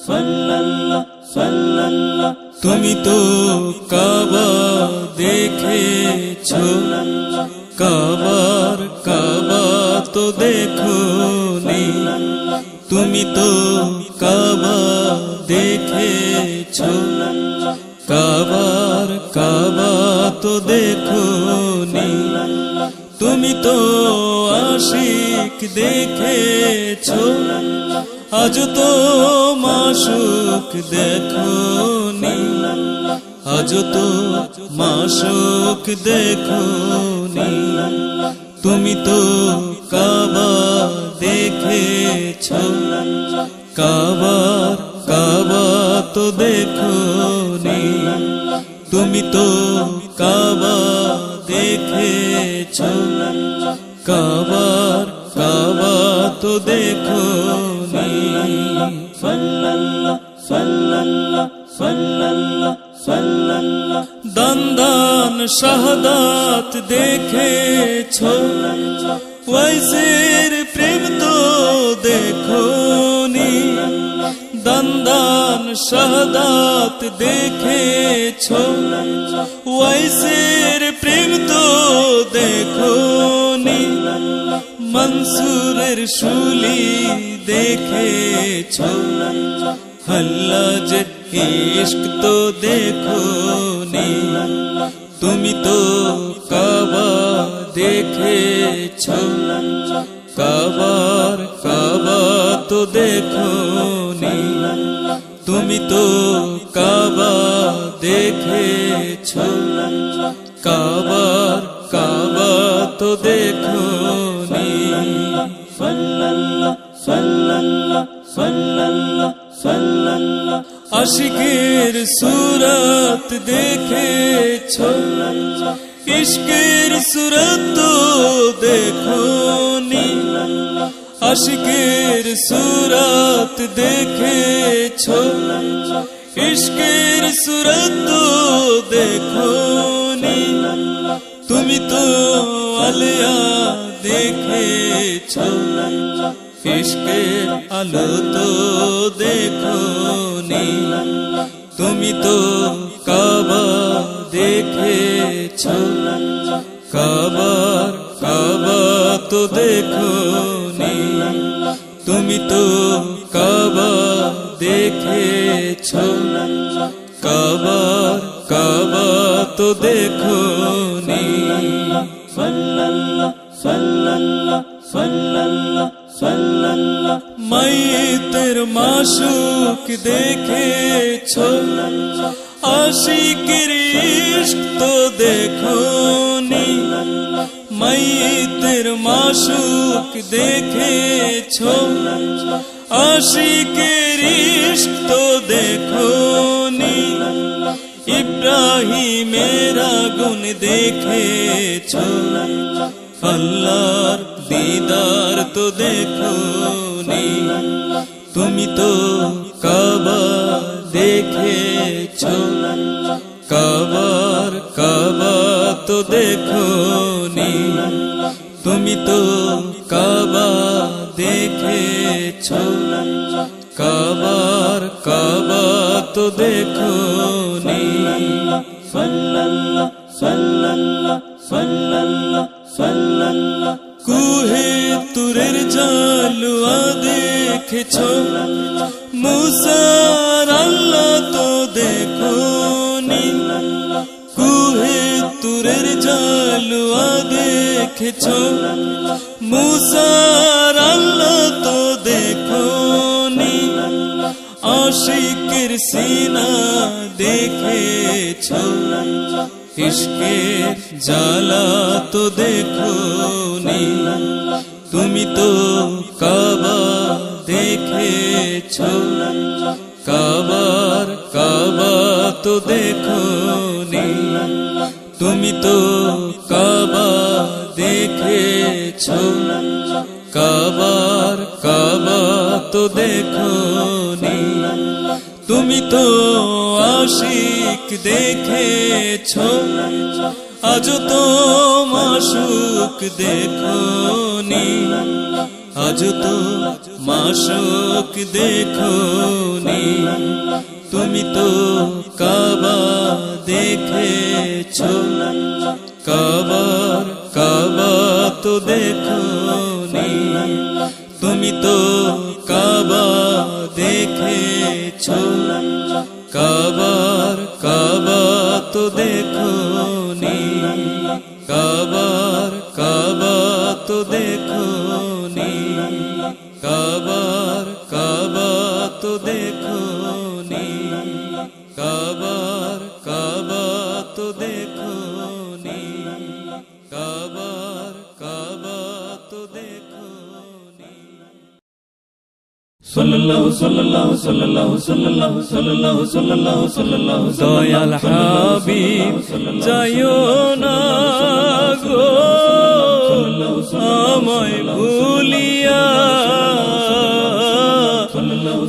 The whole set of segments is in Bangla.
সাল্লাল্লাহ সাল্লাল্লাহ তুমি তো কাবা দেখেছো, কাবার কাবা তো দেখোনি। তুমি তো কাবা দেখেছো, কাবার কাবা তো দেখোনি। তুমি তো আশিক দেখেছো, আজ তো মাশুক দেখোনি। আজ তো মাশুক দেখোনি। তুমি তো কাবা দেখেছো, কাবার কাবা তো দেখোনি। তুমি তো কাবা দেখেছো, কাবার কাবা তো দেখোনি। সাল্লাল্লাহ সাল্লাল্লাহ সাল্লাল্লাহ সাল্লাল্লাহ দান দান শাহাদাত দেখেছো, ওয়াইসের প্রেম তো দেখোনি। দান দান শাহাদাত দেখেছো, ওয়াইসের প্রেম তো দেখোনি। মনসুরের শুলি দেখেছো, হল্লাজের ইশক তো দেখোনি। তুমি তো কাবা দেখেছো, কাবার কাবা তো দেখোনি। তুমি তো কাবা দেখেছো, কাবার কাবা তো দেখোনি। সাল্লাল্লাহ সাল্লাল্লাহ সাল্লাল্লাহ সাল্লাল্লাহ আশিকের সুরত দেখেছো, ইশকের সুরত তো দেখোনি। আশিকের সুরত দেখেছো, ইশকের সুরত তো দেখোনি। তুমি তো আলিয়া দেখেছো, ইশকের আলো তো দেখোনি। তুমি তো কাবা দেখেছো, কাবার কাবা তো দেখোনি। তুমি তো কাবা দেখেছো, কাবার কাবা তো দেখোনি। সাল্লাল্লাহ সাল্লাল্লাহ সাল্লাল্লাহ সাল্লাল্লাহ মাইতের মাশুক দেখেছো, আশিকের ইশক তো দেখোনি। মাইতের মাশুক দেখেছো, আশিকের ইশক তো দেখোনি। ইব্রাহিমের আগুন দেখেছো, আল্লাহর দিদার তো দেখোনি। তুমি তো কাবা দেখেছো, কাবার কাবা তো দেখোনি। তুমি তো কাবা দেখেছো, কাবার কাবা তো দেখোনি। সাল্লাল্লাহ সাল্লাল্লাহ সাল্লাল্লাহ সাল্লাল্লাহ কুহে তুরের জালুয়া দেখেছো, মুসার আল্লাহ তো দেখোনি। কুহে তুরের জালুয়া দেখেছো, মুসার আল্লাহ তো দেখোনি। আশিকের সিনা দেখেছো, ইশকের জ্বালা তো দেখোনি। তুমি তো কাবা দেখেছো, কাবার কাবা তো দেখোনি। তুমি তো কাবা দেখেছো, কাবার কাবা তো দেখোনি। তুমি তো আশিক দেখেছো, আজ তো মাশুক দেখোনি। আজ তো মাশুক দেখোনি। তুমি তো কাবা দেখেছো কাবা তো দেখোনি তুমি তো কাবা দেখেছো কাবা তো দেখোনি কাবা তো দেখোনি কাবা তো দেখোনি কাবা তো দেখোনি কাবা তো দেখোনি সাল্লাল্লাহু সাল্লাল্লাহু সাল্লাল্লাহু সাল্লাল্লাহু সাল্লাল্লাহু সাল্লাল্লাহু সাল্লাল্লাহু দয়াল হাবিব যাইও না গো আমায় ভুলিয়া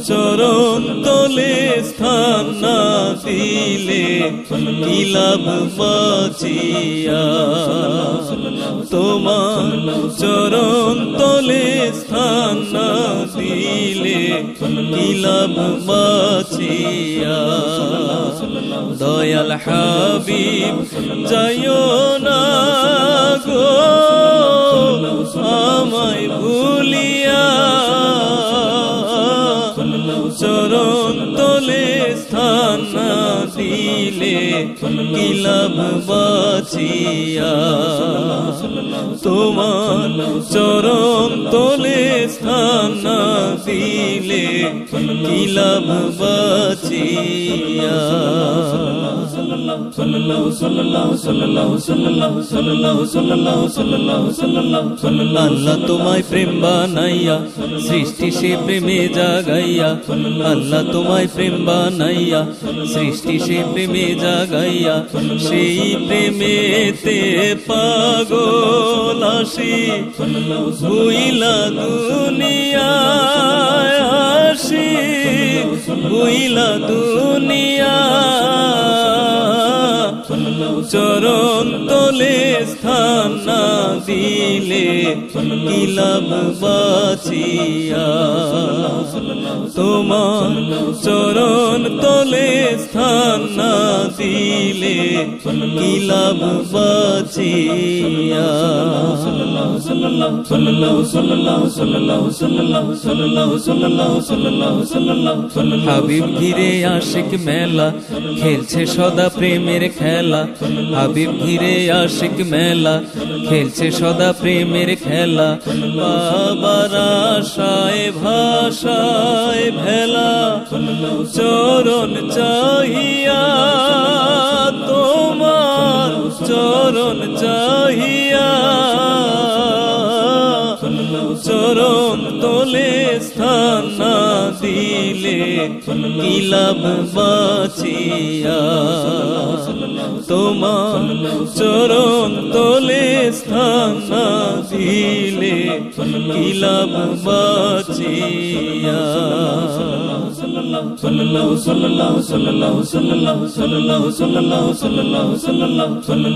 চরণ তলে স্থান না দিলে কি লাভ বাঁচিয়া তোমার চরণ তলে স্থান না দিলে কি লাভ বাঁচিয়া দয়াল হাবিব যাইও না গো আমায় ভুলিয়া চরণ তলে স্থান না দিলে কি লাভ বাঁচিয়া তোমার চরণ তলে স্থান না দিলে কি লাভ বাঁচিয়া আল্লাহ তোমায় প্রেম বানাইয়া সৃষ্টি সে প্রেমে জাগাইয়া আল্লাহ তোমায় প্রেম বানাইয়া সৃষ্টি সে প্রেমে জাগাইয়া সেই প্রেমেতে পাগল আসি ভুইলা দুনিয়ায় আসি ভুইলা দুনিয়া চরণ তলে স্থান না দিলে কি লাভ বাঁচিয়া তোমার চরণ তলে স্থান না দিলে কি লাভ বাঁচিয়া হাবিব ঘিরে আশিক মেলা খেলছে সদা প্রেমের খেলা হাবিব ঘিরে আশিক মেলা খেলছে সদা প্রেমের খেলা বাবার আশায় ভাষায় ভেলা চরণ চাহিয়া তোমার চরণ চাহিয়া চরণ তলে স্থান না দিলে কি লাভ বাঁচিয়া তোমার চরণ তলে স্থান না দিলে কি লাভ বাঁচিয়া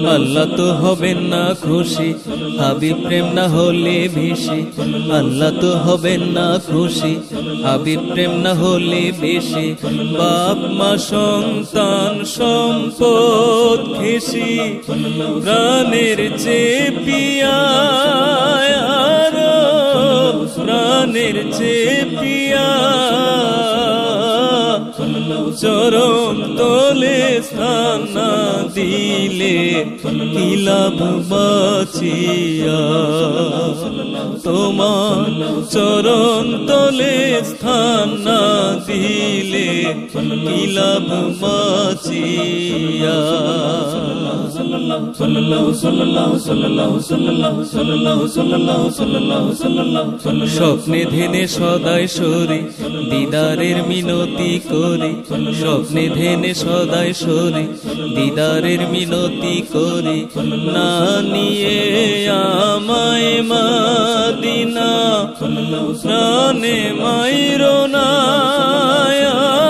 আল্লাহ তো হবেন না খুশি হাবিব প্রেম না হলে বেশি আল্লাহ তো হবেন না খুশি হাবিব প্রেম না হলে বেশি বাপ মা সন্তান সম্পদ ঘেষি প্রাণের চেয়ে পিয়া প্রাণের চেয়ে পিয়া চরণ তলে স্থান না দিলে কি লাভ বাঁচিয়া তোমার চরণ তলে স্থান না দিলে কি লাভ বাঁচিয়া স্বপ্নে ধেনে সদাই সরি দিদারের মিনতি করি স্বপ্নে ধেনে সদাই সরি দিদারের মিনতি করি না নিয়ে আমায় মাদিনা প্রাণে মাইরো না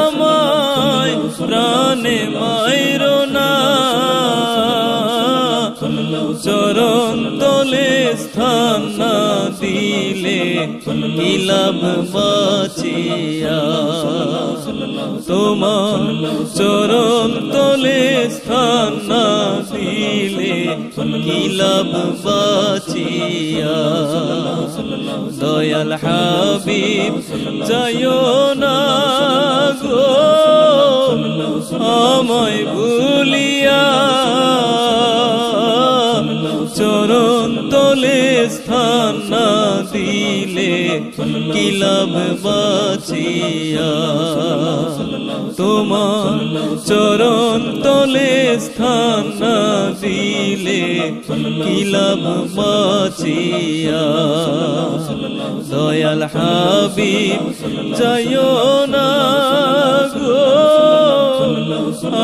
আমায় প্রাণে মাইরো না চরণ তলে স্থান না দিলে কি লাভ বাঁচিয়া তোমার চরণ তলে স্থান না দিলে কি লাভ বাঁচিয়া দয়াল হাবিব যাইও না গো আমায় ভুলিয়া চরণ তলে স্থান না দিলে কি লাভ বাঁচিয়া তোমার চরণ তলে স্থান না দিলে কি লাভ বাঁচিয়া দয়াল হাবিব যাইও না গো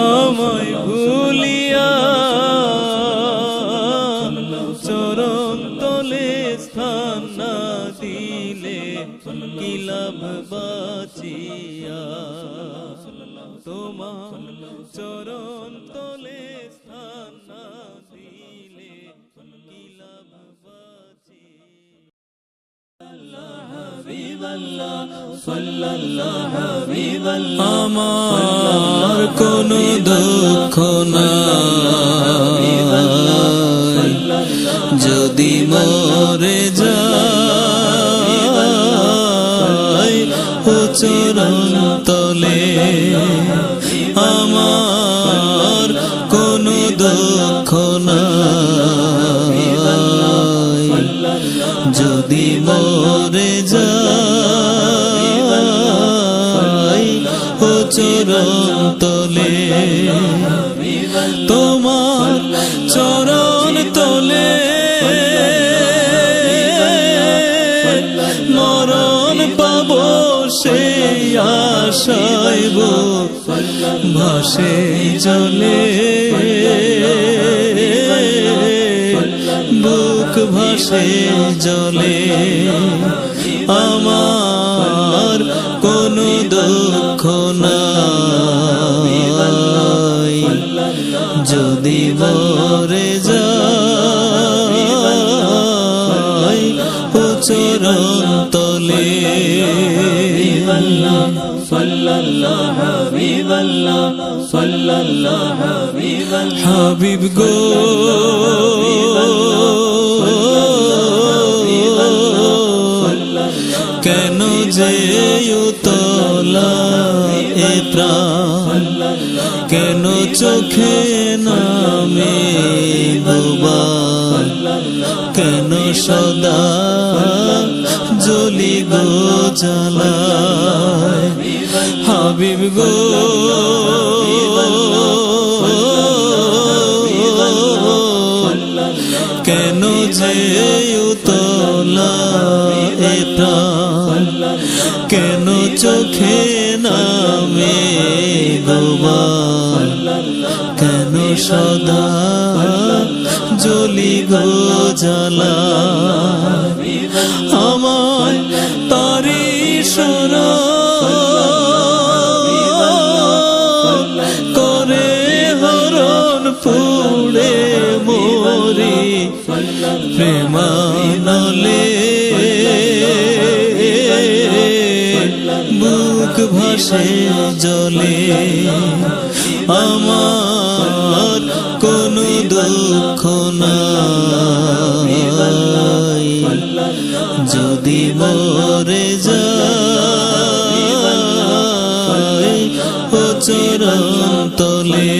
আমায় ভুলিয়া চরণ তলে স্থান না দিলে কি লাভ বাঁচিয়া তোমার চরণ তলে স্থান না দিলে কি লাভ আমার কোনো দুঃখ নাই যদি মরে যাই ও চরণ তলে আমার কোনো দুঃখ নাই যদি মরে যাই ও চরণ তলে তোমার চরণ তলে মরণ পাব সেই আশাইব ভাসে জলে বুক ভাসে জলে আমার কোনো দুঃখ নাই যদি মরে যাই ও চরণ তলে হাবিব গো কেন যে উতলা এ প্রাণ কেন চোখে নামে ডোবা কেন সদা জ্বলি গো জ্বালায় হাবিব গো কেন যে উতলা এ প্রাণ কেন চোখে নামে ডোবা কেন সদা জ্বলি গো জ্বালা আমায় তারি শরণ করে হরণ পুড়ে মরি প্রেমানলে বুক ভাসে জলে আমার কোনো দুঃখ নাই যদি মরে যাই ও চরণ তলে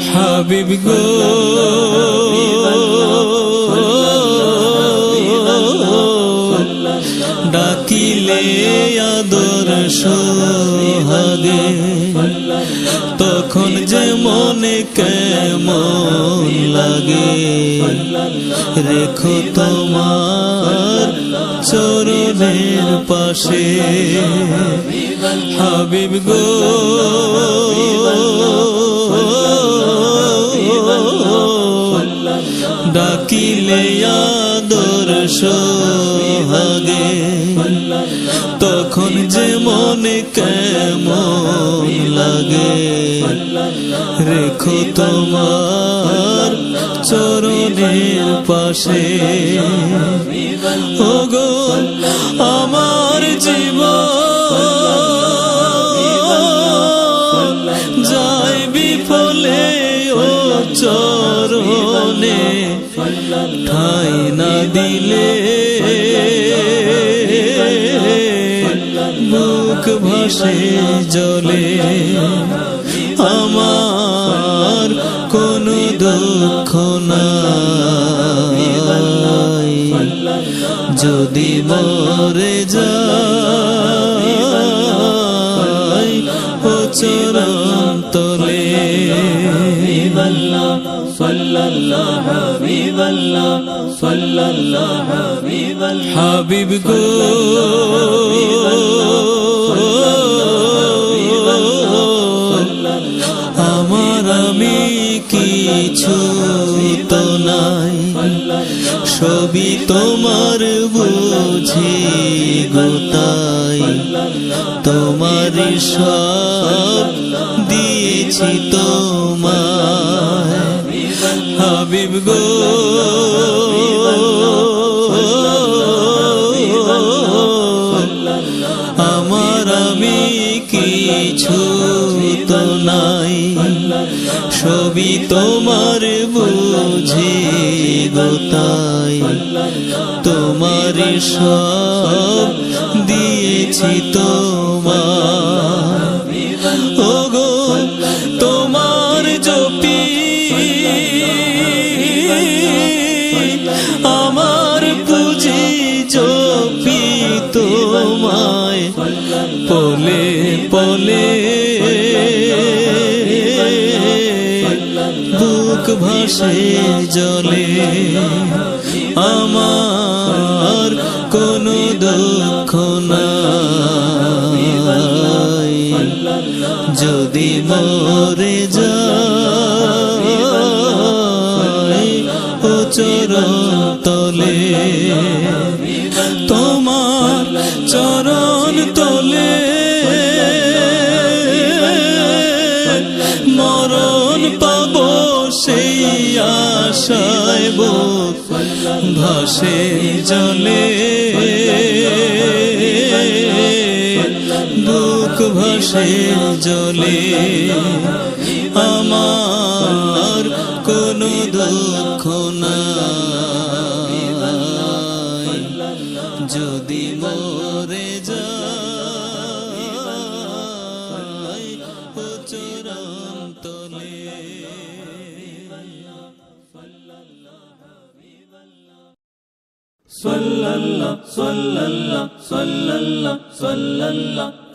হাবিব গো ডাকিলে আদর সোহাগে তখন যে মনে কেমন লাগে রেখো তোমার চরণের পাশে হাবিব গো ডাকিলে আদর সোহাগে তখন যে মনে কেমন লাগে রেখো তোমার চরণের পাশে ওগো আমার জীবন যায় বিফলে ও চরণে ঠাই না দিলে বুক ভাসে জলে আমার কোনো দুঃখ নাই যদি মরে যাই ও চরণ তলে হাবিব গো আমার আমি কিছু তো নাই সবই তোমার বুঝি গোতাই তোমার সব দিয়েছি তোমায় হাবিব গো আমার আমি কিছু তো নাই সবই তোমার বুঝি গোতাই তোমার সব দিয়েছি তোমার ওগো তোমার জপি আমার পুঁজি জপি তোমায় পলে পলে বুক ভাসে জলে আমার কোনো দুঃখ নাই যদি মরে যাই ও চরণ তলে তোমার চরণ তলে মরণ পাবো সেই আশায় বুক ভাসে জলে বুক ভাসে জলে আমার কোনো দুঃখ নাই যদি মরে যাই ও চরণ তলে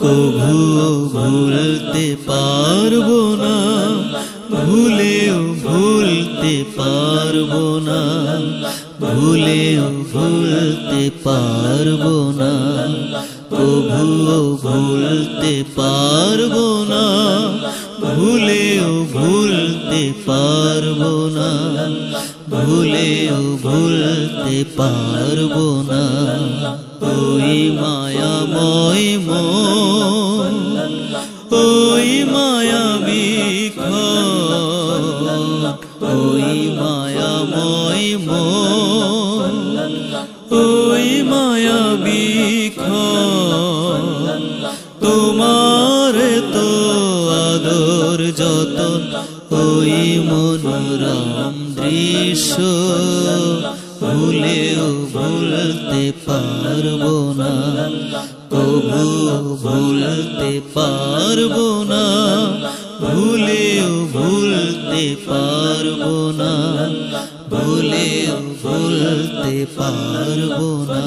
কভুও ভুলতে পারবো না ভুলেও ভুলতে পারবো না ভুলেও ভুলতে পারবো না কভুও ভুলতে পারবো না ভুলেও ভুলতে পারবো না ভুলেও ভুলতে পারবো না ওই মায়াময় মন ওই মায়াবী ওই মায়াময় মন ওই মায়াবী তোমার তো আদর যতন ওই মনোরম দৃশ্য ভুলেও ভুলতে পারবো না কভু ভুলতে পারবো না ভুলেও ভুলতে পারবো না ভুলেও ভুলতে পারবো না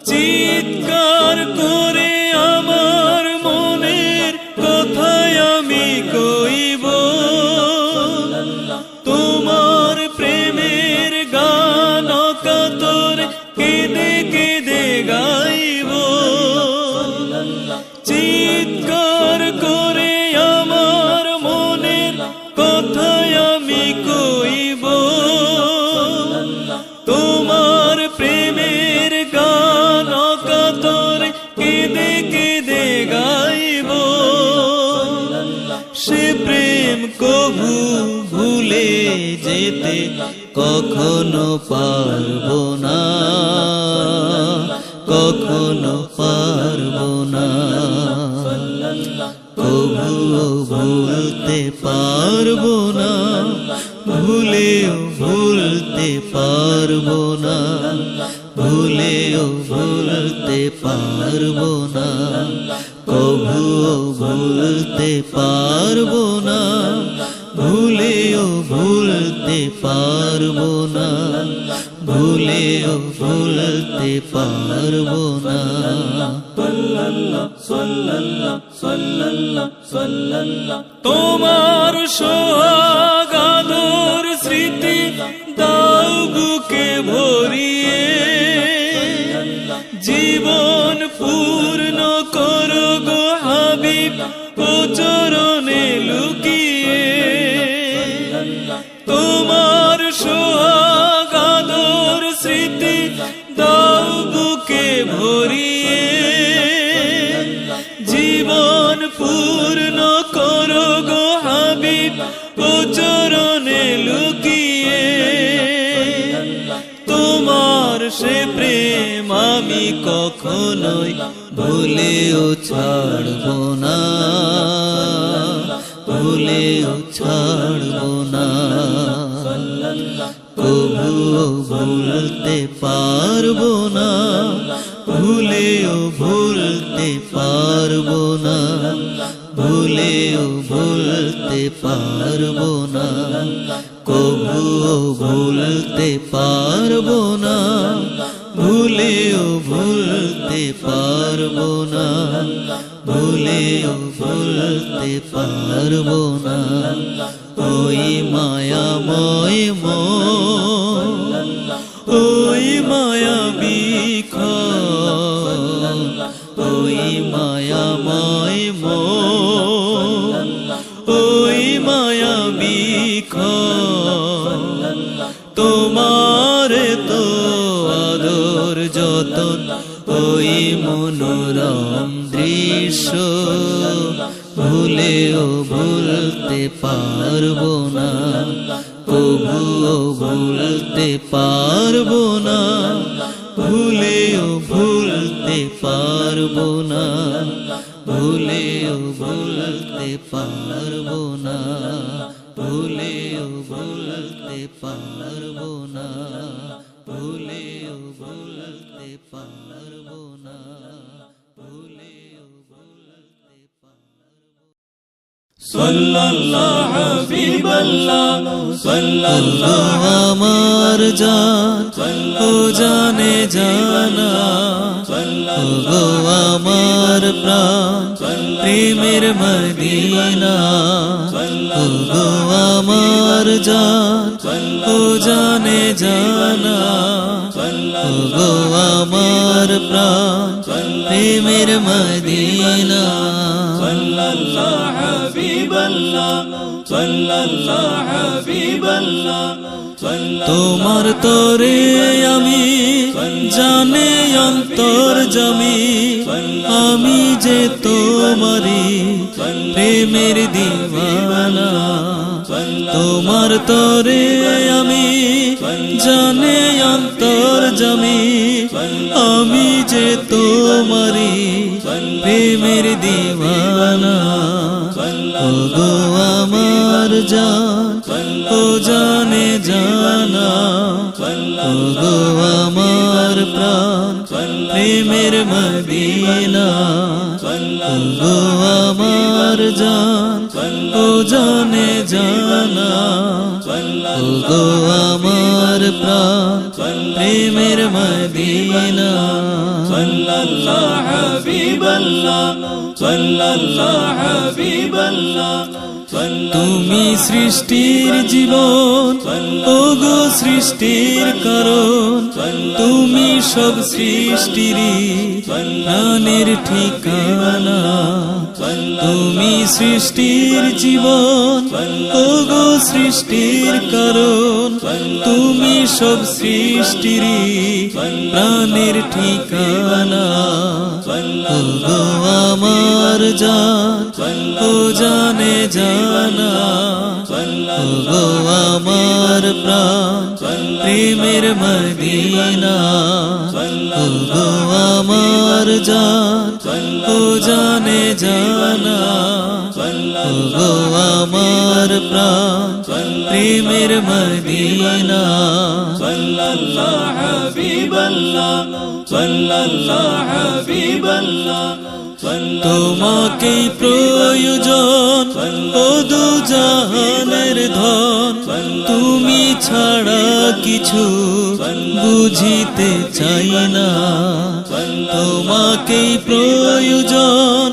চিৎকার করে আমার মনের কথায় আমি কইব তোমার প্রেমের গান কাতর কেঁদে কেঁদে গাইব চিৎকার করে আমার মনের কথায় আমি কইব তোমার প্রেমের গান কাতর কেঁদে কেঁদে গাইব সে প্রেম কভু ভুলে যেতে কখনো পারবো না, কখনো পারবো না। কবুও ভুলতে পারবো না, ভুলেও ভুলতে পারবো না, ভুলেও ভুলতে পারবো না। কবুও ভুলতে পারবো না, ভুলেও ভুলতে পারবো না, ভুলেও ভুলতে পারবো না। তোমার সোহাগ আদর স্মৃতি দাও বুকে ভরিয়ে, জীবন পূর্ণ করো গো হাবিব ও চরণে লুকিয়ে। তোমার সোহাগ আদর স্মৃতি দাও বুকে ভরিয়ে, জীবন পূর্ণ করো গো হাবিব ও চরণে লুকিয়ে। তোমার সে প্রেম আমি কখনোই ভুলেও ছাড়বো না, ভুলেও ছাড়বো না। কবুও ভুলতে পারবো না, ভুলেও ভুলতে পারবো না, ভুলেও ভুলতে পারবো না। কবুও ভুলতে পারবো না, ভুলেও ভুলতে পারবো না, ভুলেও ভুলতে পারবো না। ওই মায়াময় মন, ওই মায়াবী ক্ষণ, ওই মায়াময় মন, ওই মায়াবী ক্ষণ। তোমার তো আদর যতন, ওই মনোরম দৃশ্য ভুলেও ভুলতে পারবো না। কবুও ভুলতে পারবো না, ভুলেও ভুলতে পারবো না, ভুলেও ভুলতে পারবো না, ভুলেও ভুলতে পারবো না, ভুলেও ভুলতে পারবো না, ভুলেও ভুলতে পারবো। সাল্লাল্লাহু হাবিবাল্লাহ, সাল্লাল্লাহু আমার জান ও জানে জানা, ও গো আমার প্রাণ প্রেমের মদিনা। ও গো আমার জান ও জানে জানা, ও গো আমার প্রাণ প্রেমের মদিনা। সাল্লাল্লাহু হাবিবাল্লাহ, সাল্লাল্লাহু হাবিবাল্লাহ। তোমার তরে আমি জানে অন্তর জমি, আমি যে তোমারি প্রেমের দিওয়ানা। তোমার তরে আমি জানে অন্তর জমি, আমি যে তোমারি প্রেমের দিওয়ানা। ও গো আমার জান ও জানে জানা, ও গো আমার প্রাণ প্রেমের মদিনা। ও গো আমার জান ও জানে জানা, ও গো আমার প্রাণ প্রেমের মদিনা। সাল্লাল্লাহু হাবিবাল্লাহ, সাল্লাল্লাহু হাবিবাল্লাহ। তুমি সৃষ্টির জীবন, ও গো সৃষ্টির কারণ, তুমি সব সৃষ্টিরই প্রাণের ঠিকানা। তুমি সৃষ্টির জীবন, ও গো সৃষ্টির কারণ, তুমি সব সৃষ্টিরই প্রাণের ঠিকানা। ও গো আমার জান ও জানে জানা, ও ওগো আমার প্রাণ প্রেমের মদিনা ওগো আমার জান ও জানে জানা ওগো আমার প্রাণ প্রেমের মদিনা সাল্লাল্লাহু হাবিবাল্লাহ সাল্লাল্লাহু হাবিবাল্লাহ তোমাকেই প্রয়োজন ও দু জাহানের ধন তুমি ছাড়া কিছু বুঝিতে চাই না তোমাকেই প্রয়োজন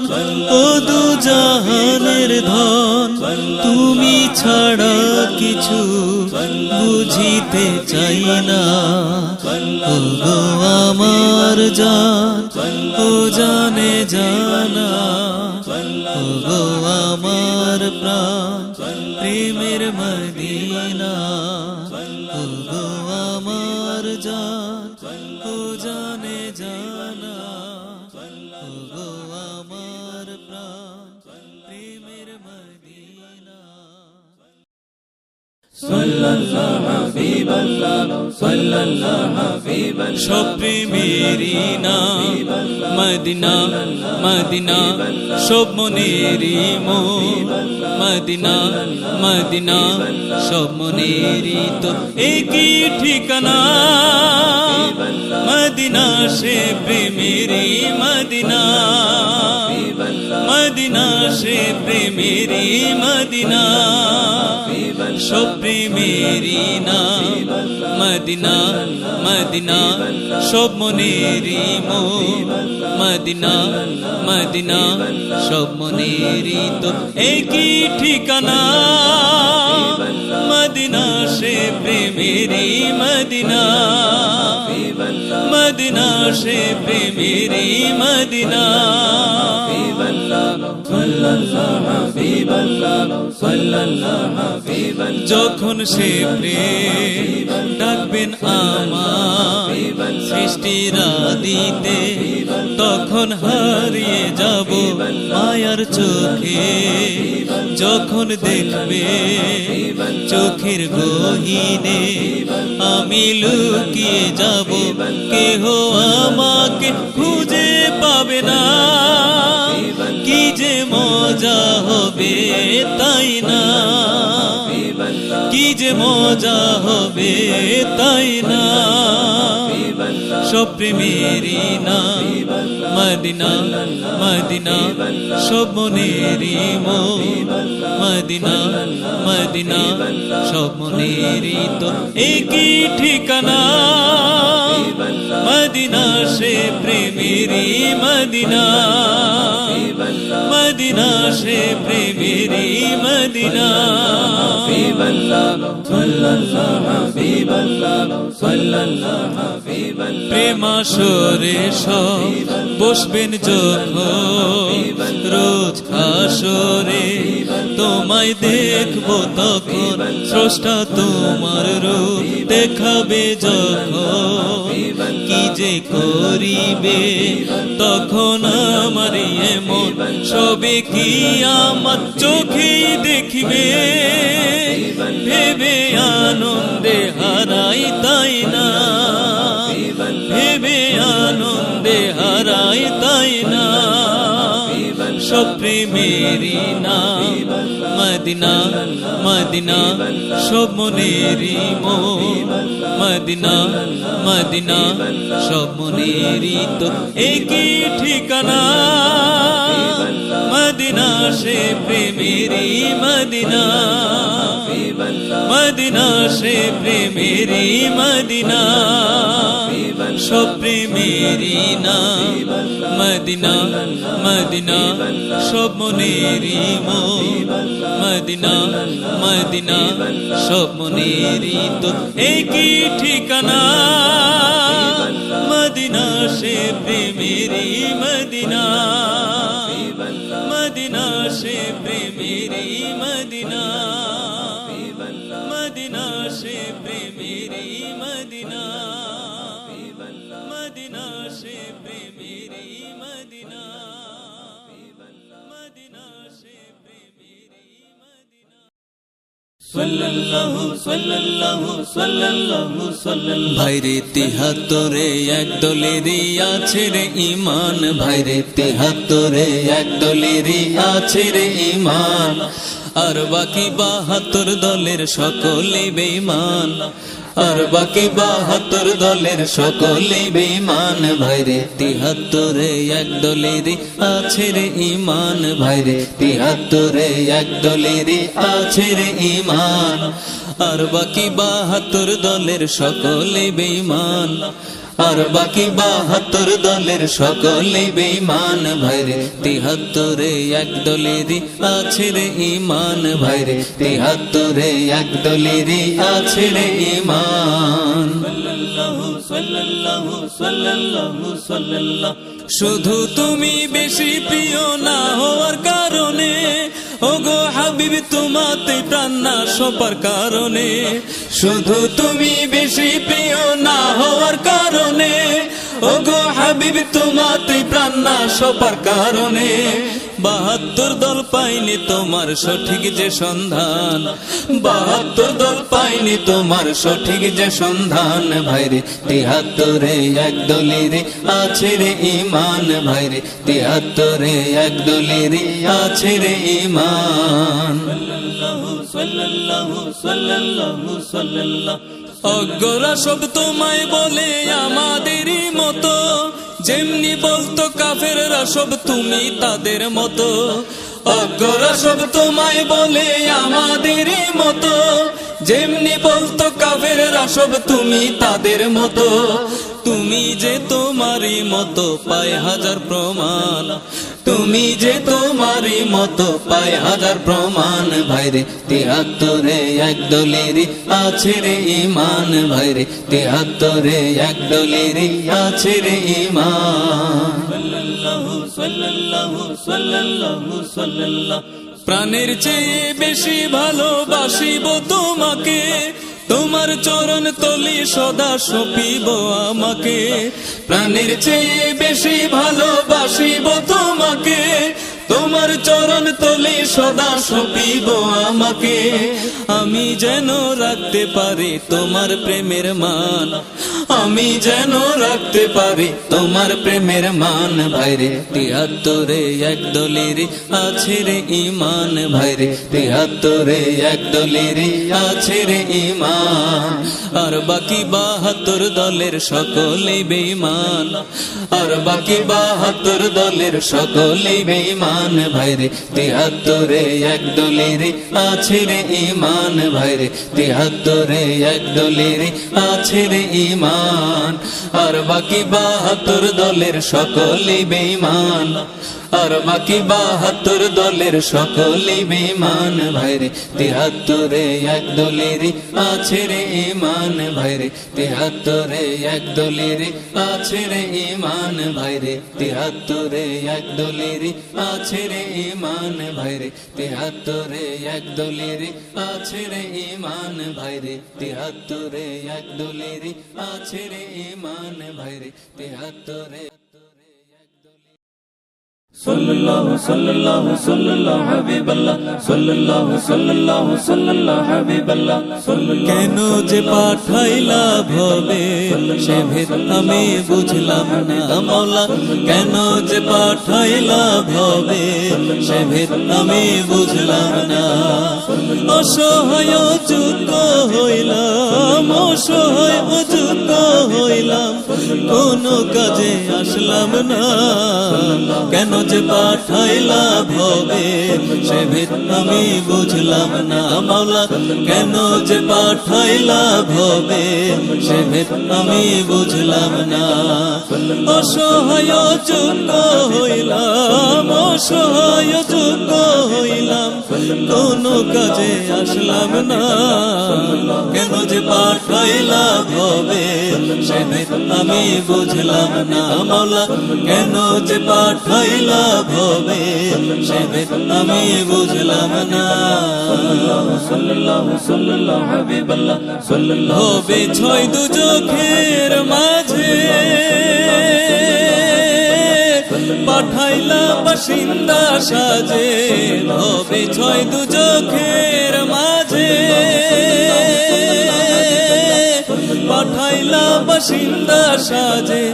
ও দু জাহানের ধন তুমি ছাড়া কিছু বুঝিতে চাই না ওগো আমার জান ও জানে জানা ওগো আমার প্রাণ প্রেমের মদিনা ওগো আমার জান ও জানে জানা ওগো আমার প্রাণ প্রেমের মদিনা সাল্লাল্লাহু হাবিবাল্লাহ সাল্লাল্লাহু হাবিবাল্লাহ সব প্রেমেরই নাম মদিনা মদিনা সব মনেরই মন মদিনা মদিনা সব মনেরই তো একই ঠিকানা মদিনা সে প্রেমেরই মদিনা মদিনা সে প্রেমেরই মদিনা সব প্রেমেরই নাম মদিনা মদিনা সব মনেরই মন মদিনা মদিনা সব মনেরই তো একই ঠিকানা মদিনা সে প্রেমেরই মদিনা মদিনা সে প্রেমেরই মদিনা সাল্লাল্লাহু হাবিবাল্লাহ সাল্লাল্লাহু হাবিবাল্লাহ যখন সে প্রেম ডাকবেন আমার সৃষ্টির আদিতে তখন হারিয়ে যাব মায়ার চোখে যখন দেখবে চোখের গহীনে আমি লুকিয়ে যাব কেহ আমাকে খুঁজে পাবে না কি যে মজা হবে তাই না কি যে মজা হবে তাই না সব প্রেমেরই নাম মদিনা মদিনা সব মনেরই মন মদিনা মদিনা সব মনেরই তো একই ঠিকানা মদিনা সে প্রেমেরই মদিনা মদিনা সে প্রেমেরই মদিনা প্রেমাসরে সব বসবেন যখন রোজ হাসরে তোমায় দেখবো তখন স্রষ্টা তোমার রূপ দেখাবে যখন কি যে করিবে তখন আমার এমন সবে কি আমার চোখেই দেখিবে ভেবে আনন্দে হারাই তাই না ভেবে আনন্দে হারাই তাই না সব প্রেমেরই নাম মদিনা মদিনা সব মনেরই মন মদিনা মদিনা সব মনেরই তো একই ঠিকানা মদিনা সে প্রেমেরই মদিনা মদিনা সে প্রেমেরই মদিনা সব প্রেমেরই নাম মদিনা মদিনা সব মনেরই মন মদিনা মদিনা সব মনেরই তো একই ঠিকানা মদিনা সে প্রেমেরই মদিনা মদিনা সে প্রেমেরই মদিনা মদিনা সে প্রেমেরই মদিনা মদিনা সে প্রেমেরই মদিনা মদিনা সে প্রেমেরই মদিনা সাল্লাল্লাহু সাল্লাল্লাহু সাল্লাল্লাহু সাল্লাল্লাহু ভাইরে 73 এক দলেরই আছে রে ঈমান ভাইরে 73 এক দলেরই আছে রে ঈমান আর বাকি 72 দলের সকলেই বেঈমান আর বাকি 72 দলের সকলেই বেঈমান ভাইরে 73 এক দলেরই আছে রে ঈমান ভাইরে 73 এক দলেরই আছে রে ঈমান আর বাকি 72 দলের সকলেই বেঈমান আর বাকি 72 দলের সকলেই বেঈমান ভাইরে 73 এক দলেরই আছে রে ঈমান ভাইরে 73 এক দলেরই আছে রে ঈমান সাল্লাল্লাহু সাল্লাল্লাহু সাল্লাল্লাহু সাল্লাল্লাহু শুধু তুমি বেশি প্রিয় না হওয়ার কারণে ওগো হাবিব তোমাতে প্রাণ না সবার কারণে শুধু তুমি বেশি প্রিয় না হওয়ার কারণে ওগো হাবিব তোমাতে প্রাণ না সবার কারণে 72 দল পাইনি তোমার সঠিক যে সন্ধান 72 দল পাইনি তোমার সঠিক যে সন্ধান ভাইরে 73 এক দলের আছে রে ঈমান ভাইরে 73 এক দলের আছে রে ঈমান সাল্লাল্লাহু সাল্লাল্লাহু সাল্লাল্লাহু সাল্লাল্লাহু অজ্ঞরা সব তোমায় বলে আমাদেরই মতো যেমনি বলতো কাফেররা সব তুমি তাদের মতো অজ্ঞরা সব তোমায় বলে আমাদেরই মতো যেমনি বলতো কাফেররা সব তুমি তাদের মতো তুমি যে তোমারই মতো পায় হাজার প্রমাণ তুমি যে তোমারই মতো পায় হাজার প্রমাণ ভাইরে 73 এক দলেরই আছে রে ঈমান ভাইরে 73 এক দলেরই আছে রে ঈমান সাল্লাল্লাহু সাল্লাল্লাহু সাল্লাল্লাহু সাল্লাল্লাহু প্রাণের চেয়ে বেশি ভালোবাসিব তোমাকে তোমার চরণ তলি সদা সপিব আমাকে প্রাণের চেয়ে বেশি ভালোবাসিব তোমাকে তোমার চরণ তলি সদা সপিব আমাকে আমি যেন রাখতে পারি তোমার প্রেমের মান আমি যেন রাখতে পারি তোমার প্রেমের মান ভাইরে 73 এক দলের আছে রে ঈমান ভাইরে 73 এক দলের আছে রে ঈমান আর বাকি 72 দলের সকলেই বেঈমান আর বাকি 72 দলের সকলেই বেঈমান ভাইরে 73 এক দলের আছে রে ঈমান ভাইরে 73 এক দলের আছে রে ঈমান আর বাকি 72 দলের সকলেই বেঈমান আর বাকি 72 দলের সকলেই বেঈমান ভাইরে 73 এক দলের আছে রে ঈমান ভাইরে 73 এক দলের আছে রে ঈমান ভাইরে 73 এক দলের আছে রে ঈমান ভাইরে 73 এক দলের আছে রে ঈমান ভাইরে 73 এক দলের আছে রে ঈমান ভাইরে 73 সাল্লাল্লাহু সাল্লাল্লাহু সাল্লাল্লাহু হাবিবাল্লাহ সাল্লাল্লাহু সাল্লাল্লাহু সাল্লাল্লাহু হাবিবাল্লাহ কেন যে পাঠাইলা ভবে সে ভেদ আমি বুঝলাম না মওলা কেন যে পাঠাইলা ভবে সে ভেদ আমি বুঝলাম না অসহায় যোগ্য হইলাম অসহায় যোগ্য হইলাম কোন কাজে আসলাম না কেন যে পাঠাইলা ভবে সে ভেদ আমি বুঝলাম না মাওলা কেন যে পাঠাইলা ভবে সে ভেদ আমি বুঝলাম না অসহায় যোগ্য হইলাম অসহায় যোগ্য হইলাম কোন কাজে আসলাম না কেন যে পাঠাইলা ভবে সে ভেদ আমি বুঝলাম না মাওলা কেন যে পাঠাইলা ভবে সে ভেদ আমি বুঝলাম না সাল্লাল্লাহু সাল্লাল্লাহু হাবিবাল্লাহ সাল্লাল্লাহু হবে ছয় দুজখের মাঝে পাঠাইলা বাসিন্দা সাজে হবে ছয় দুজখের মাঝে পয়লা বাসিন্দা সাজে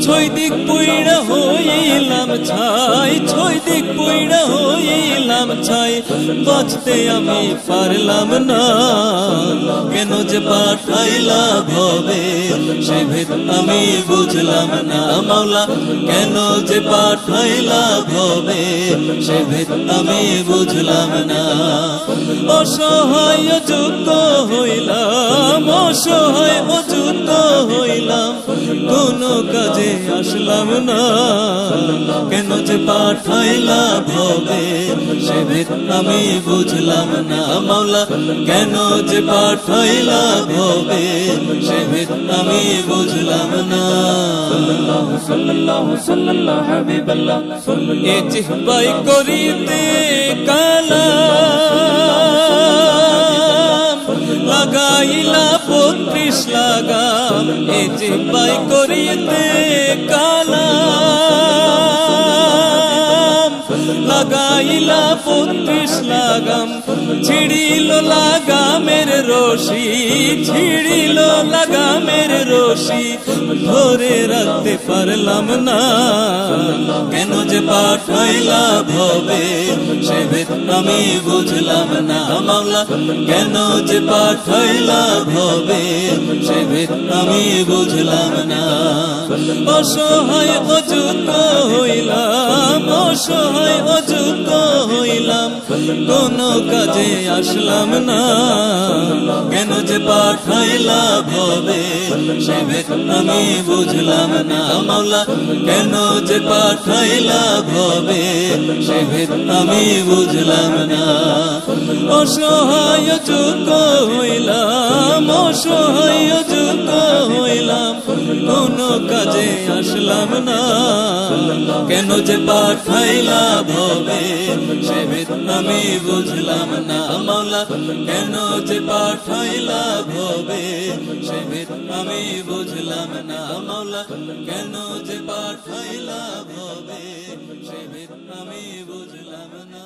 ছয় দিক পুইড়া হইলাম ছাই, ছয় দিক পুইড়া হইলাম ছাই। বাঁচতে আমি পারলাম না, কেন যে পাঠাইলা ভবে সে ভেদ আমি বুঝলাম না। মাওলা কেন যে পাঠাইলা ভবে সে ভেদ আমি বুঝলাম না। অসহায় অযোগ্য হইলাম, অসহায় অযোগ্য হইলাম, কোন কাজে আসলাম না। কেন যে পাঠাইলা ভবে সে ভেদ আমি বুঝলাম না। মাওলা কেন যে পাঠাইলা ভবে সে ভেদ আমি বুঝলাম না। এ জিহ্বাই করিতে কালাম লাগাইলা ৩৫ লাগাম, এ জিহ্বাই করিতে কালাম লাগাইলা ৩৫ লাগাম। ছিড়িল লাগামের রশি, ছিড়িল লাগামের রশি, ধরে রাখতে পারলাম না। কেন যে পাঠাইলা ভবে সে ভেদ আমি বুঝলাম না। মাওলা কেন যে পাঠাইলা ভবে সে ভেদ আমি বুঝলাম না। অসহায় অযোগ্য হইলাম, অসহায় অযোগ্য হইলাম, কোন কাজে আসলাম না। কেন যে পাঠাইলা ভবে সে ভেদ আমি বুঝলাম না। মাওলা কেন যে পাঠাইলা ভবে সে ভেদ আমি বুঝলাম না। অসহায় অযোগ্য হইলাম, অসহায় অযোগ্য হইলাম, কোন কাজে আসলাম না। কেন যে পাঠাইলা ভবে সে ভেদ আমি বুঝলাম না। মাওলা কেন যে পাঠাইলা ভবে সে ভেদ আমি বুঝলাম না। মাওলা কেন যে পাঠাইলা ভবে সে ভেদ আমি বুঝলাম না।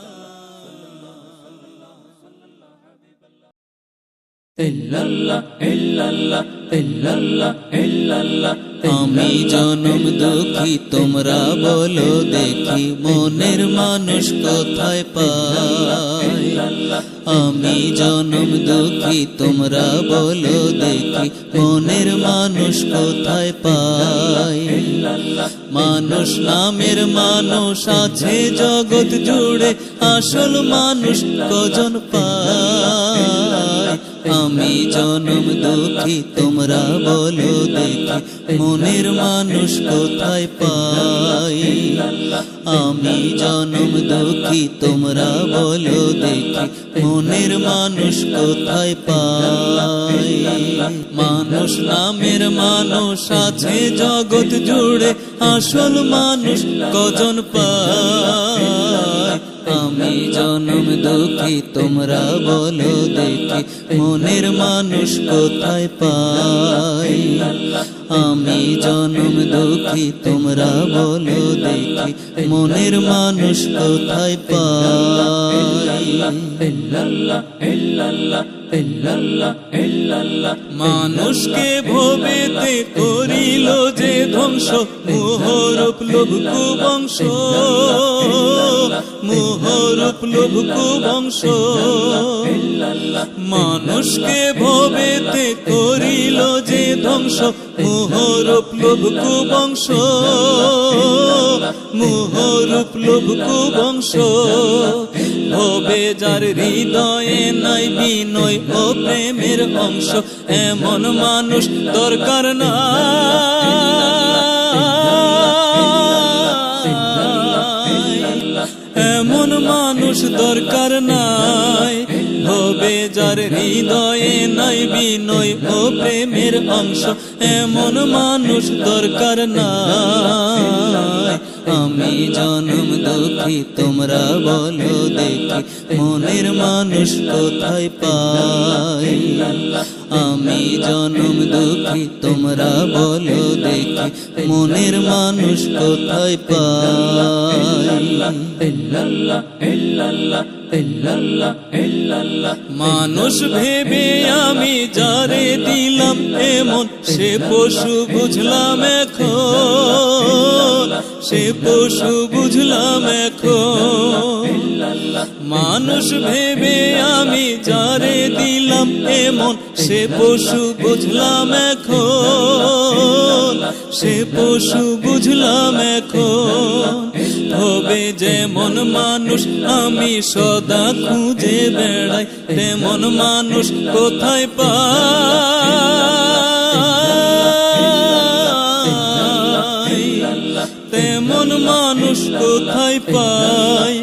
ইল্লাল্লাহ ইল্লাল্লাহ ইল্লাল্লাহ ইল্লাল্লাহ। আমি জনম দুঃখী তোমরা বলো দেখি, মনের মানুষ কোথায় পায়। আমি জনম দুঃখী তোমরা বলো দেখি, মনের মানুষ কোথায় পায়। মানুষ নামের মানুষ আছে জগৎ জুড়ে, আসল মানুষ কজন পায়। আমি জনম দুঃখী তোমরা বলো দেখি, মনের মানুষ কোথায় পাই। আমি জনম দুঃখী তোমরা বলো দেখি, মনের মানুষ কোথায় পাই। মানুষ নামের মানুষ আছে জগৎ জুড়ে, আসল মানুষ কজন পায়। আমি জনম দুঃখী তোমরা বলো দেখি, মনের মানুষ কোথায় পাই। আমি জনম দুঃখী তোমরা বলো দেখি, মনের মানুষ কোথায় পাই। মানুষকে ভবেতে করিল যে ধ্বংস, মোহরূপ লোভ কুবংশ, মোহরূপ লোভ কুবংশ। মানুষকে ভবেতে করিল যে ধ্বংস, মোহরূপ লোভ কুবংশ, মোহরূপ লোভ কুবংশ। ভবে যার হৃদয়ে নাই বিনয় ও প্রেমের অংশ, এমন মানুষ দরকার না। এমন মানুষ দরকার নাই। ভবে যার হৃদয়ে নাই বিনয় ও প্রেমের অংশ, এমন মানুষ দরকার নাই। আমি জনম দুঃখী তোমরা বলো দেখি, মনের মানুষ কোথায় পাই। আমি জনম দুঃখী তোমরা বলো দেখি, মনের মানুষ কোথায় পাই। মানুষ ভেবে আমি যারে দিলাম দিলাম এমন সে পশু বুঝলাম এখন, সে পশু বুঝলাম এখন। মানুষ ভেবে আমি যারে দিলাম এমন সে পশু বুঝলাম এখন, সে পশু বুঝলাম এখন। হবে যেমন মানুষ আমি সদা খুঁজে বেড়াই, তেমন মানুষ কোথায় পাই, তেমন মানুষ কোথায় পাই।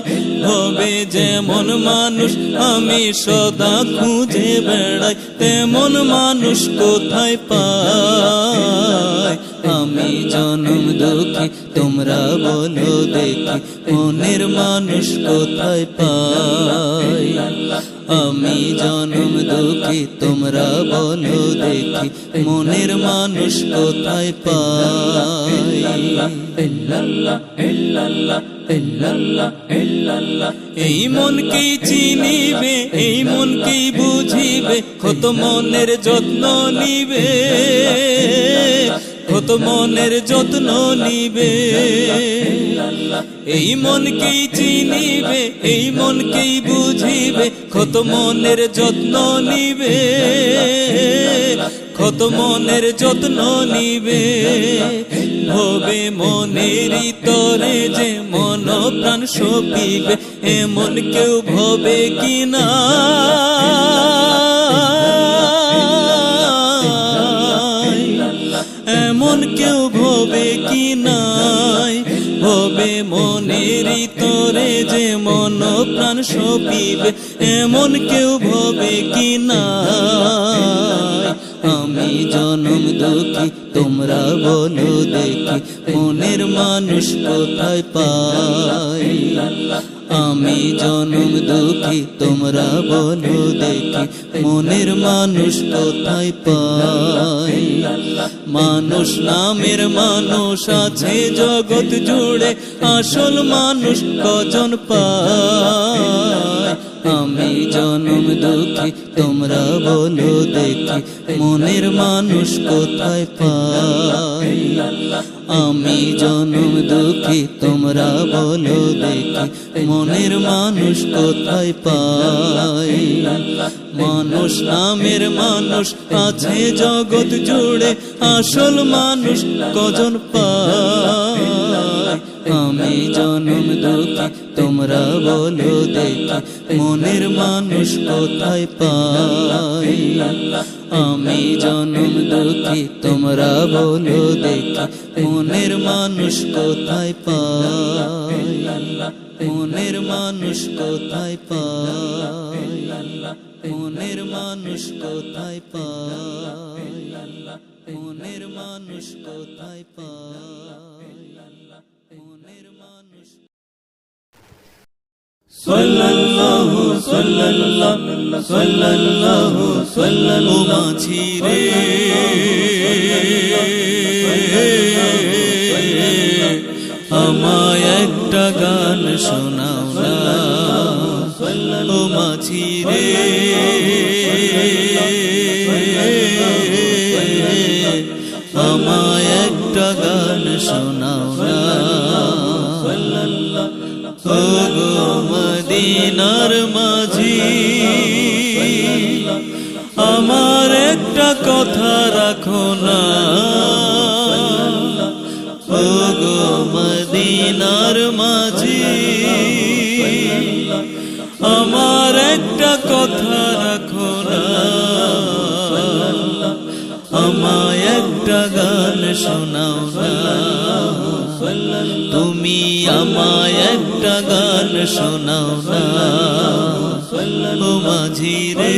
হবে যেমন মানুষ আমি সদা খুঁজে বেড়াই, তেমন মানুষ কোথায় পাই। আমি জনম দুঃখী তোমরা বলো দেখি, মনের মানুষ কোথায় পাই। আমি জনম দুঃখী তোমরা বলো দেখি, মনের মানুষ কোথায় পাই। এই মনকেই চিনিবে, এই মনকেই বুঝিবে, কত মনের যত্ন নিবে, কত মনের যত্ন নিবে। এই মনকেই চিনিবে, এই মনকেই বুঝিবে, কত মনের যত্ন নিবে, কত মনের যত্ন নিবে। হবে মনের তরে যে মন প্রাণ সপিবে, এমন কেউ ভবে কিনা, এমন কেউ ভবে কি নাই। হবে মনের তরে যে মন প্রাণ সপিবে, এমন কেউ ভবে কি নাই। আমি জনম দুঃখী তোমরা বলো দেখি, মনের মানুষ কোথায় পাই। আমি জনম দুঃখী তোমরা বলো দেখি, মনের মানুষ কোথায় পাই। মানুষ নামের মানুষ আছে জগৎ জুড়ে, আসল মানুষ কজন পায়। আমি জনম দুঃখী তোমরা বলো দেখি, মনের মানুষ কোথায় পাই। আমি জনম দুঃখী তোমরা বলো দেখি, মনের মানুষ কোথায় পাই। মানুষ নামের মানুষ আছে জগৎ জুড়ে, আসল মানুষ কজন পায়। আমি জনম দুঃখী তোমরা বলো দেখি, মনের মানুষ কোথায় পাই। আমি জনম দুঃখী তোমরা বলো দেখি, মনের মানুষ কোথায় পাই। মনের মানুষ কোথায় পাই, মনের মানুষ কোথায় পাই, মনের মানুষ কোথায় পাই, মনের মানুষ। সাল্লাল্লাহু সাল্লাল্লাহু সাল্লাল্লাহু সাল্লাল্লাহু মাঝি রে আমায় একটা গান শোনাও না, ও মাঝি রে আমায় একটা গান শোনাও না। ও গো মদিনার মাঝি আমার একটা কথা রাখো না। ও গো মদিনার মাঝি আমার একটা কথা রাখো না। আমায় একটা গান শোনাও না, তুমি আমায় একটা গান শোনাও না। ও মাঝি রে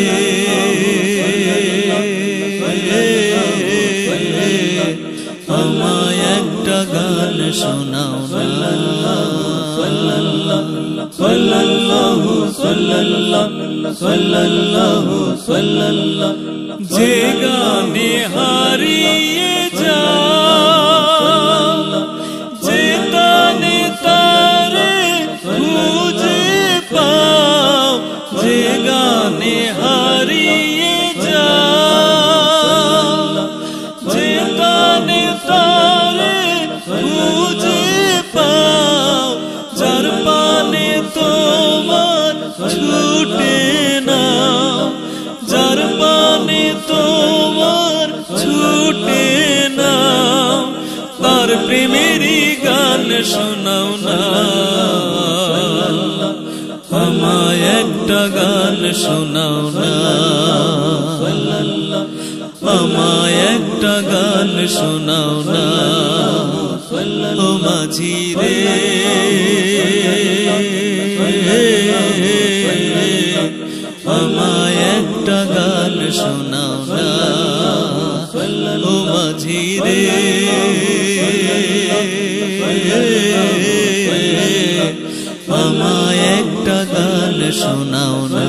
আমায় একটা গান শোনাও না। সাল্লাল্লাহু সাল্লাল্লাহু সাল্লাল্লাহু সাল্লাল্লাহু যে গানে হারিয়ে যায়, যে গানে তারে খুঁজে পাও, যে গানে হারিয়ে যায়, আমায় একটা গান শোনাও না ও মাঝি রে আমায় একটা গান শোনাও না ও মাঝি রে আমায় একটা গান শোনাও না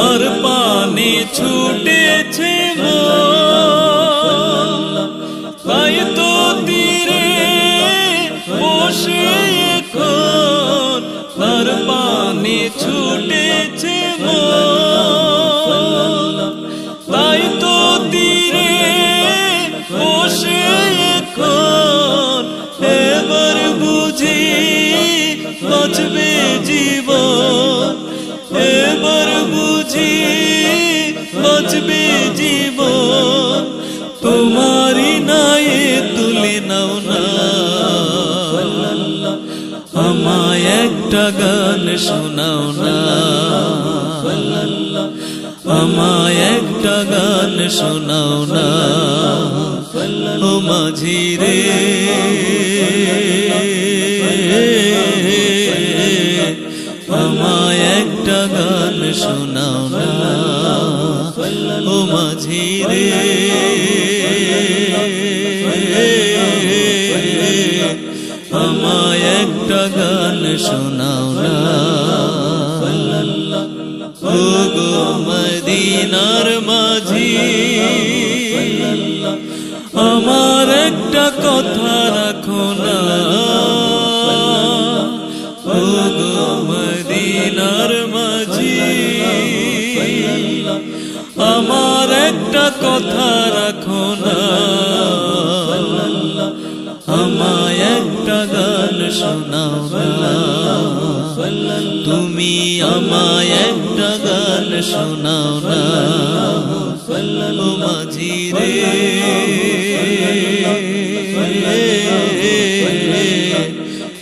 আর পানে ছুটেছে তাই তো তীরে বসে এখন আর পানে ছুটেছে তাই তো তীরে বসে এখন এবার বুঝি বাঁচবে জীবন এবার বুঝি বাঁচবে জীবন তোমারি নায়ে তুলে নাও না আমায় একটা গান শোনাও না আমায় একটা গান শোনাও না ও মাঝি রে আমায় একটা গান শোনাও না ও মাঝি রে আমায় একটা গান শোনাও না ও গো মদিনার মাঝি আমার একটা কথা রাখো না ও গো মদিনার মাঝি আমার একটা কথা রাখো না আমায় একটা গান শোনাও না তুমি আমায় একটা গান শোনাও না ও মাঝি রে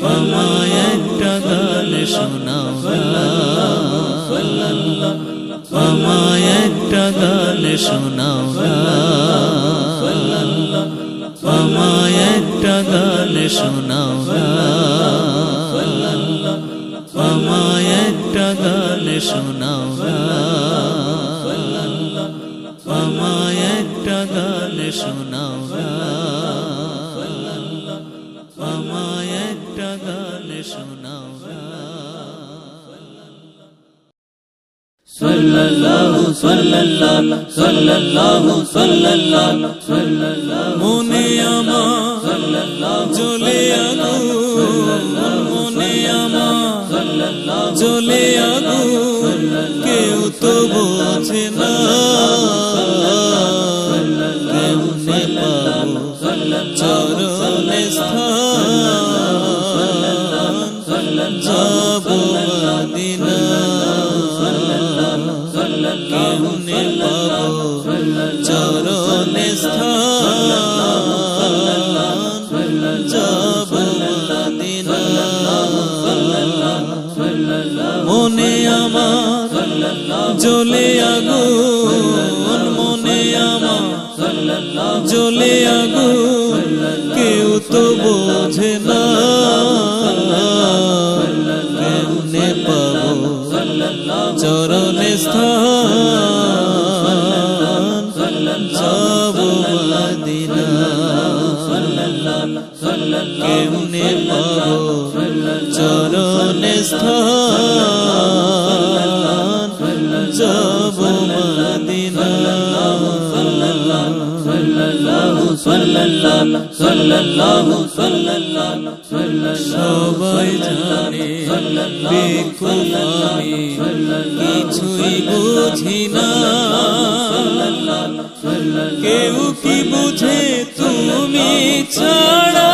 আমায় একটা গান শোনাও না আমায় একটা গান শোনাও না আমায় একটা গান শোনাও না আমায় একটা গান শোনাও না আমায় একটা গান শোনাও না আমায় একটা গান শোনাও না সাল্লাল্লাহু সাল্লাল্লাহু সাল্লাল্লাহু সাল্লাল্লাহু মনে আমার জ্বলে আগুন মনে আমার জ্বলে আগুন কেউ তো বোঝে না কেমনে পাবো চরণে স্থান যাবো মদিনা কেমনে পাবো চরণে স্থান যাবো মদিনা মনে আমার জ্বলে আগুন মনে আমার জ্বলে আগুন কেউ তো বোঝে না কেমনে পাবো চরণে স্থান যাবো মদিনা কেমনে পাবো চরণে স্থান যাবো মদিনা সবাই জানে বেকুব আমি কিছুই বুঝি না কেউ কি বুঝে তুমি ছাড়া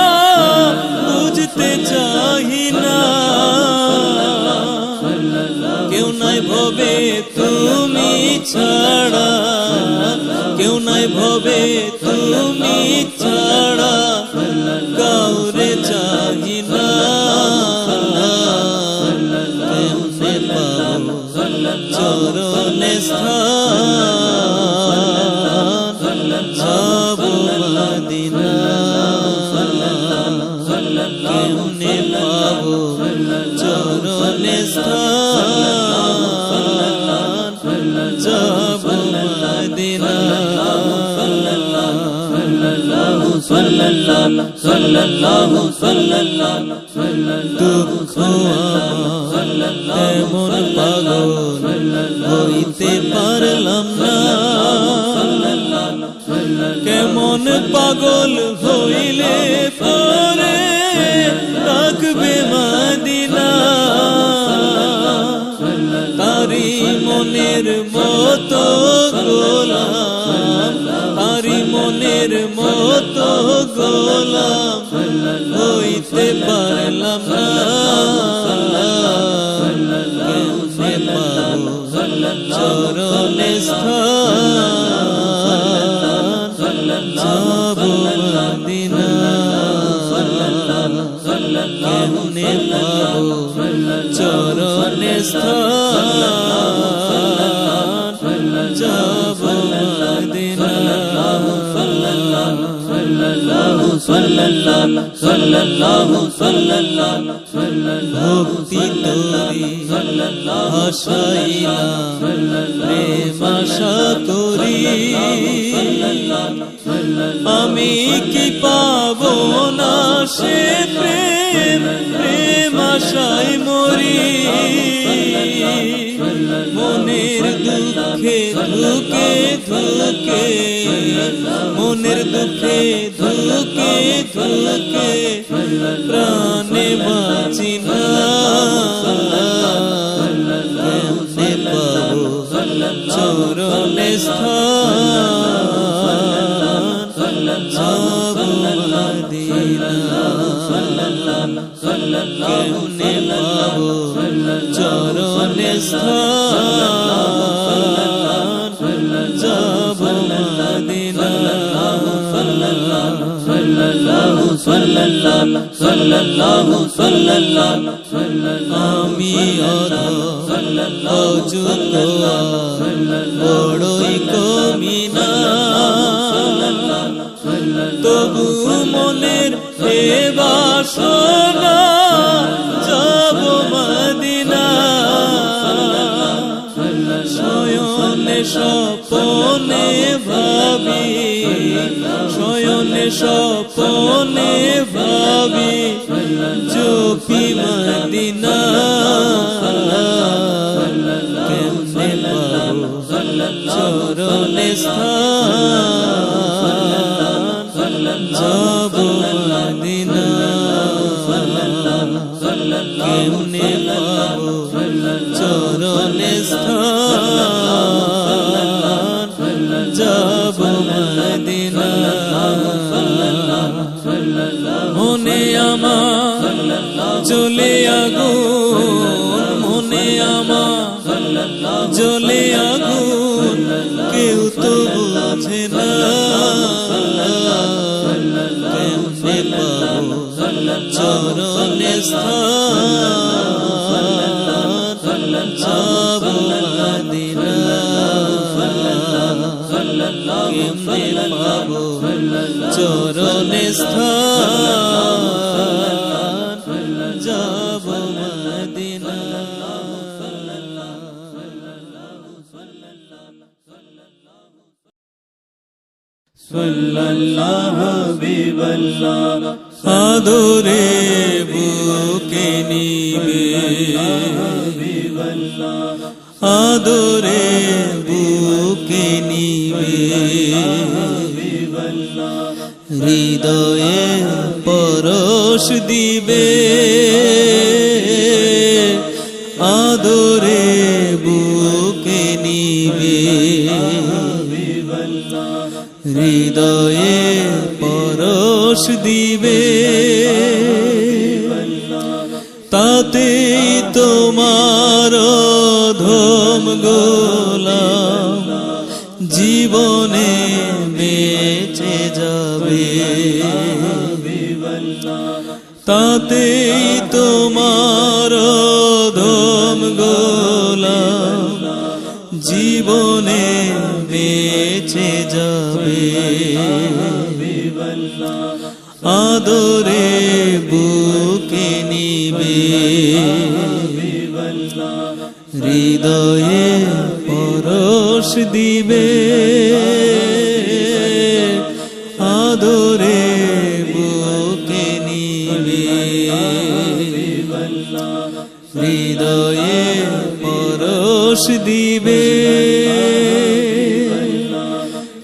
বুঝতে চাহি না কেউ নাই ভবে তুমি ছাড়া কেউ নাই ভবে তুমি ছাড়া কাউরে চাহি না স্থান যাব মদিনা কেমনে পাবো চরণ স্থান যাব মদিনা দুঃখ এমন পাগল হইতে পারলাম না কেমন পাগল হইলে পরে রাখবে মদিনা তারি মনের মতো গোলাম তারি মনের মতো গোলাম হইতে পারলাম না কেমনে পাবো চরণ স্থান যাব মদিনা কেমনে পাবো চরণ স্থান যাব মদিনা ভক্তি তোরি হাসাইলাম প্রেম আশা করি আমি কি পাবো না সে প্রেম প্রেম আশায় মরি মনের দুঃখে ধুকে ধুকে মনের দুঃখে ধুকে ধুকে প্রাণে বাঁচি না কেমনে পাবো চরণ স্থান যাব মদিনা কেমনে পাবো চরণ স্থান যাব মদিনা আমি অযোগ্য বড়ই কমিনা তবু মনের এ বাসনা যাব মদিনা শয়নে স্বপনে ভাবি শয়নে স্বপনে ভাবি জপি মদিনা কেমনে পাবো চরণ স্থান যাব মদিনা কেমনে পাবো চরণ স্থান যাব মদিনা মনে আমার জ্বলে আগুন মনে আমার জ্বলে আগুন কেউ তো বোঝে না কেমনে পাবো চরণ স্থান যাব মদিনা কেমনে পাবো চরণ স্থান যাব মদিনা সাল্লাল্লাহু হাবিবাল্লাহ আদরে বুকে নিবে আদরে বুকে নিবে হৃদয়ে পরশ দিবে আদরে বুকে নিবে হৃদয়ে পরশ দিবে তাতেই তোমার ধম গোলাম জীবনে বেঁচে যাবে তাতেই তোমার ধম গোলাম জীবনে বেঁচে যাবে আদরে বুকে নিবে হৃদয়ে পরশ দিবে আদরে বুকে নিবে হৃদয়ে পরশ দিবে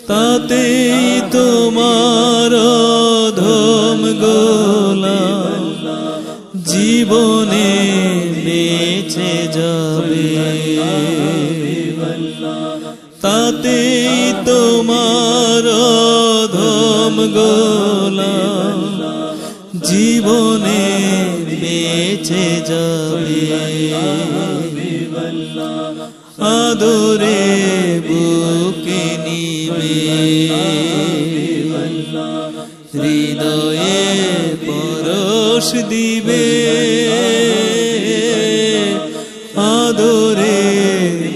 তাতেই তোমার ধম গোলা জীবনে বেঁচে যাবে তাতেই তোমার ধম গোলা জীবনে বেঁচে যাবে আদরে বুকে নিবে হৃদয়ে পরশ দিবে আদরে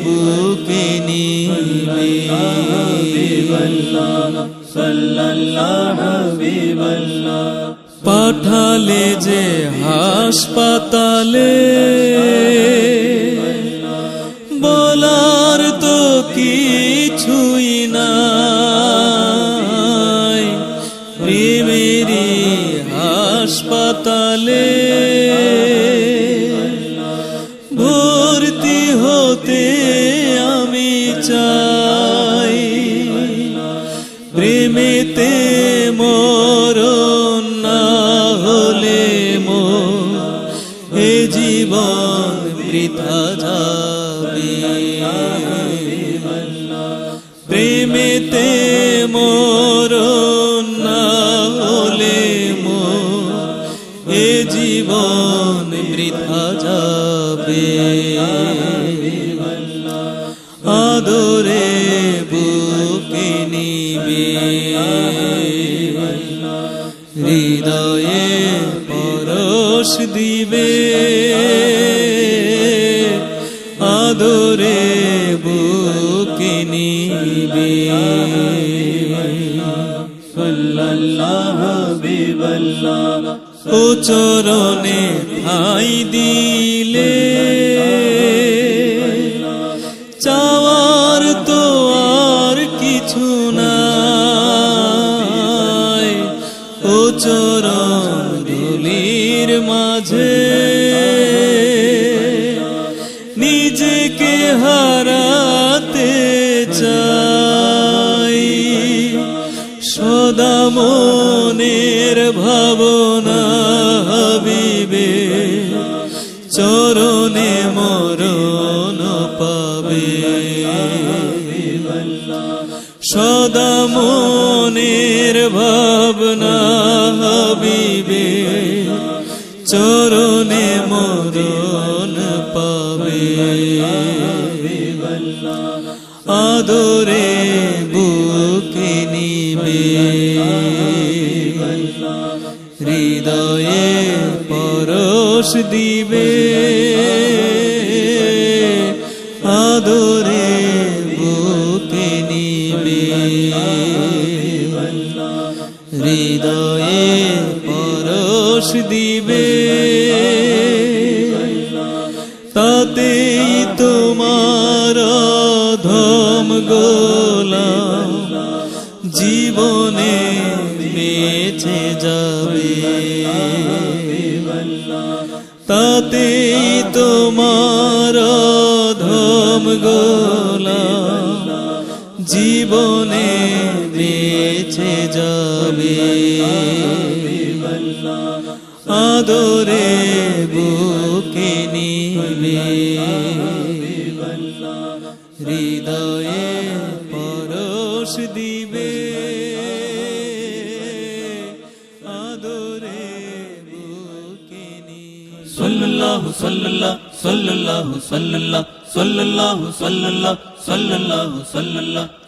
বুকে নিবে পাঠালে যে হাসপাতালে বলার তো কিছুই নাই প্রেমেরই হাসপাতালে ভর্তি হতে আমি চাই প্রেমেতে মরণ না হলে এ জীবন বৃথা যাবে প্রেমেতে মরণ না হলে এ জীবন বৃথা যাবে আদরে বুকে নিবে হৃদয়ে পরশ দিবে আদরে বুকে নিবে ও চরণে ঠাঁই দিলে চাওয়ার তো আর কিছু নাই ও চরণ ধুলির মাঝে নিজেকে হারাতে চাই সদা মনের ভাবনা হাবিবে চরণে মরণ পাবে সদা মনের ভাবনা হাবিবে চরণে মরণ পাবে আদরে বুকে নিবে হৃদয়ে পরশ দিবে আদরে বুকে নিবে হৃদয়ে পরশ দিবে তাতেই তোমার ধম গোলা জীবনে বেঁচে যাবে তাতেই তোমার ধম গোলা জীবনে বেঁচে যাবে আদরে বুকে নিবে হৃদয়ে পরশ দিবে আদরে বুকে নিবে সাল্লাল্লাহু সাল্লাল্লাহু সাল্লাল্লাহু সাল্লাল্লাহু সাল্লাল্লাহু সাল্লাল্লাহু সাল্লাল্লাহু সাল্লাল্লাহু